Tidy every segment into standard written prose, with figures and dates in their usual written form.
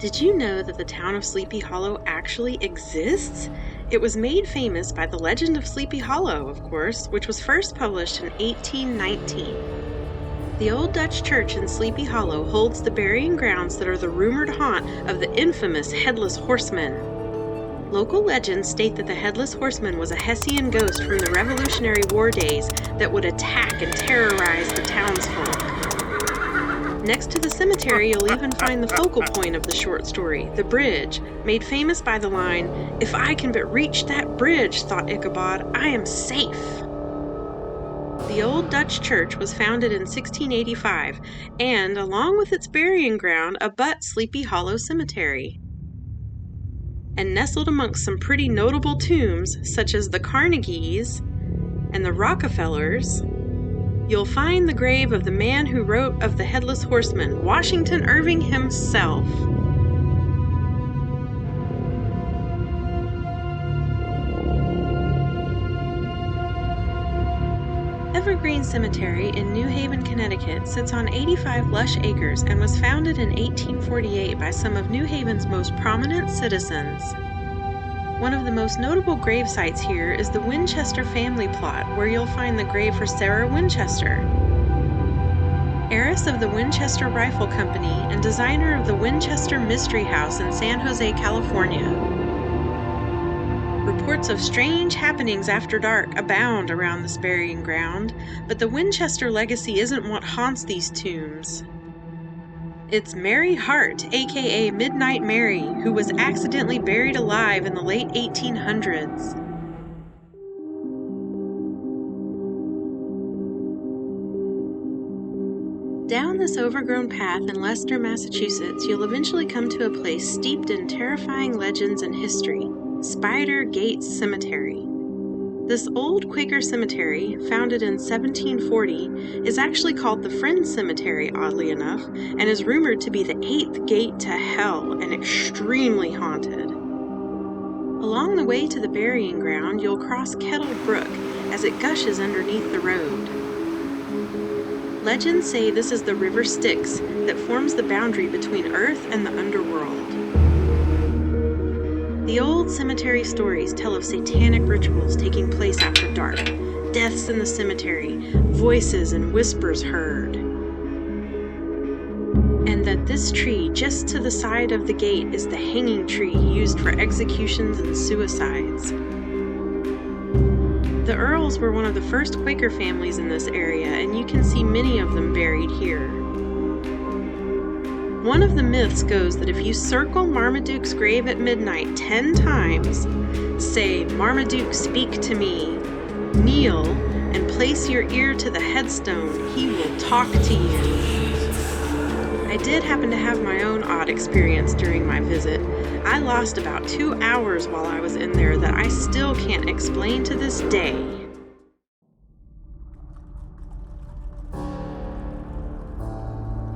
Did you know that the town of Sleepy Hollow actually exists? It was made famous by the legend of Sleepy Hollow, of course, which was first published in 1819. The old Dutch church in Sleepy Hollow holds the burying grounds that are the rumored haunt of the infamous Headless Horseman. Local legends state that the Headless Horseman was a Hessian ghost from the Revolutionary War days that would attack and terrorize the townsfolk. Next to the cemetery, you'll even find the focal point of the short story, the bridge, made famous by the line, "If I can but reach that bridge, thought Ichabod, I am safe." The old Dutch church was founded in 1685, and, along with its burying ground, abuts Sleepy Hollow Cemetery. And nestled amongst some pretty notable tombs, such as the Carnegies and the Rockefellers, you'll find the grave of the man who wrote of the Headless Horseman, Washington Irving himself. Evergreen Cemetery in New Haven, Connecticut sits on 85 lush acres and was founded in 1848 by some of New Haven's most prominent citizens. One of the most notable grave sites here is the Winchester family plot, where you'll find the grave for Sarah Winchester, heiress of the Winchester Rifle Company and designer of the Winchester Mystery House in San Jose, California. Reports of strange happenings after dark abound around this burying ground, but the Winchester legacy isn't what haunts these tombs. It's Mary Hart, aka Midnight Mary, who was accidentally buried alive in the late 1800s. Down this overgrown path in Leicester, Massachusetts, you'll eventually come to a place steeped in terrifying legends and history, Spider Gates Cemetery. This old Quaker cemetery, founded in 1740, is actually called the Friends Cemetery, oddly enough, and is rumored to be the 8th gate to hell and extremely haunted. Along the way to the burying ground, you'll cross Kettle Brook as it gushes underneath the road. Legends say this is the River Styx that forms the boundary between Earth and the underworld. The old cemetery stories tell of satanic rituals taking place after dark, deaths in the cemetery, voices and whispers heard. And that this tree just to the side of the gate is the hanging tree used for executions and suicides. The Earls were one of the first Quaker families in this area, and you can see many of them buried here. One of the myths goes that if you circle Marmaduke's grave at midnight 10 times, say, "Marmaduke, speak to me," kneel, and place your ear to the headstone, he will talk to you. I did happen to have my own odd experience during my visit. I lost about 2 hours while I was in there that I still can't explain to this day.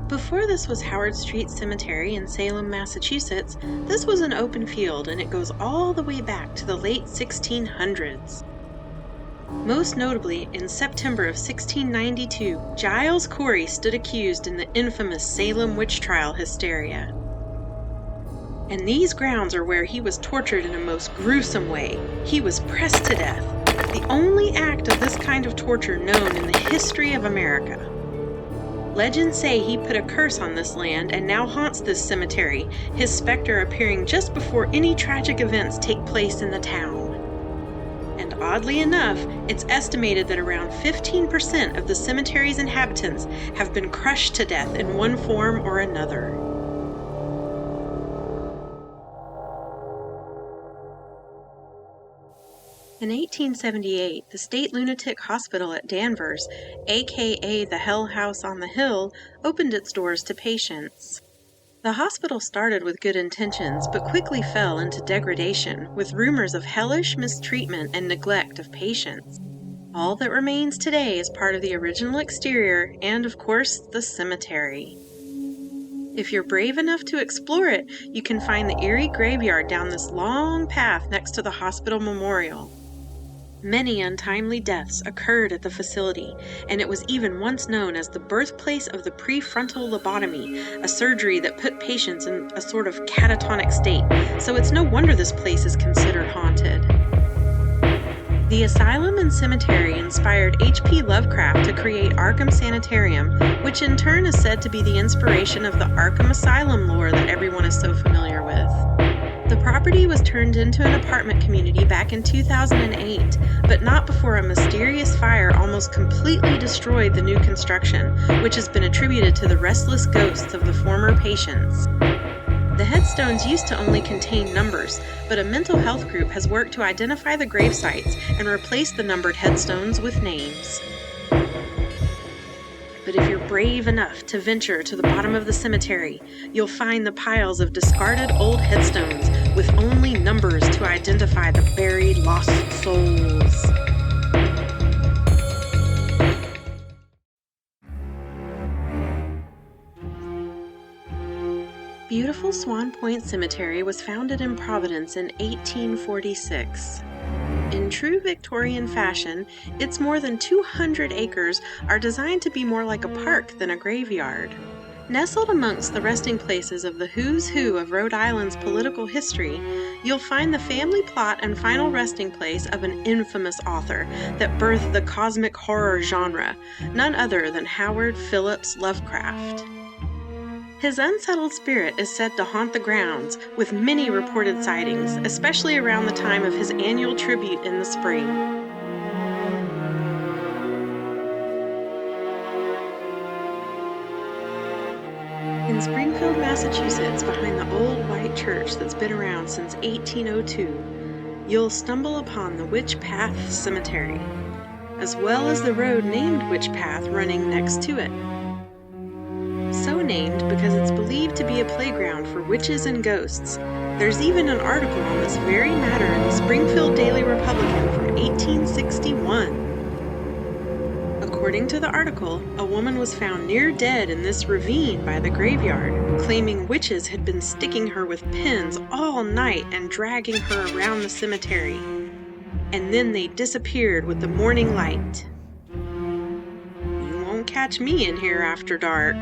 Before this was Howard Street Cemetery in Salem, Massachusetts, this was an open field, and it goes all the way back to the late 1600s. Most notably, in September of 1692, Giles Corey stood accused in the infamous Salem witch trial hysteria. And these grounds are where he was tortured in a most gruesome way. He was pressed to death, the only act of this kind of torture known in the history of America. Legends say he put a curse on this land and now haunts this cemetery, his specter appearing just before any tragic events take place in the town. And oddly enough, it's estimated that around 15% of the cemetery's inhabitants have been crushed to death in one form or another. In 1878, the State Lunatic Hospital at Danvers, aka the Hell House on the Hill, opened its doors to patients. The hospital started with good intentions, but quickly fell into degradation, with rumors of hellish mistreatment and neglect of patients. All that remains today is part of the original exterior and, of course, the cemetery. If you're brave enough to explore it, you can find the eerie graveyard down this long path next to the hospital memorial. Many untimely deaths occurred at the facility, and it was even once known as the birthplace of the prefrontal lobotomy, a surgery that put patients in a sort of catatonic state, so it's no wonder this place is considered haunted. The asylum and cemetery inspired H.P. Lovecraft to create Arkham Sanitarium, which in turn is said to be the inspiration of the Arkham Asylum lore that everyone is so familiar with. The property was turned into an apartment community back in 2008, but not before a mysterious fire almost completely destroyed the new construction, which has been attributed to the restless ghosts of the former patients. The headstones used to only contain numbers, but a mental health group has worked to identify the grave sites and replace the numbered headstones with names. But if you're brave enough to venture to the bottom of the cemetery, you'll find the piles of discarded old headstones with only numbers to identify the buried lost souls. Beautiful Swan Point Cemetery was founded in Providence in 1846. In true Victorian fashion, its more than 200 acres are designed to be more like a park than a graveyard. Nestled amongst the resting places of the who's who of Rhode Island's political history, you'll find the family plot and final resting place of an infamous author that birthed the cosmic horror genre, none other than Howard Phillips Lovecraft. His unsettled spirit is said to haunt the grounds, with many reported sightings, especially around the time of his annual tribute in the spring. In Springfield, Massachusetts, behind the old white church that's been around since 1802, you'll stumble upon the Witch Path Cemetery, as well as the road named Witch Path running next to it. So named because it's believed to be a playground for witches and ghosts. There's even an article on this very matter in the Springfield Daily Republican from 1861. According to the article, a woman was found near dead in this ravine by the graveyard, claiming witches had been sticking her with pins all night and dragging her around the cemetery. And then they disappeared with the morning light. You won't catch me in here after dark.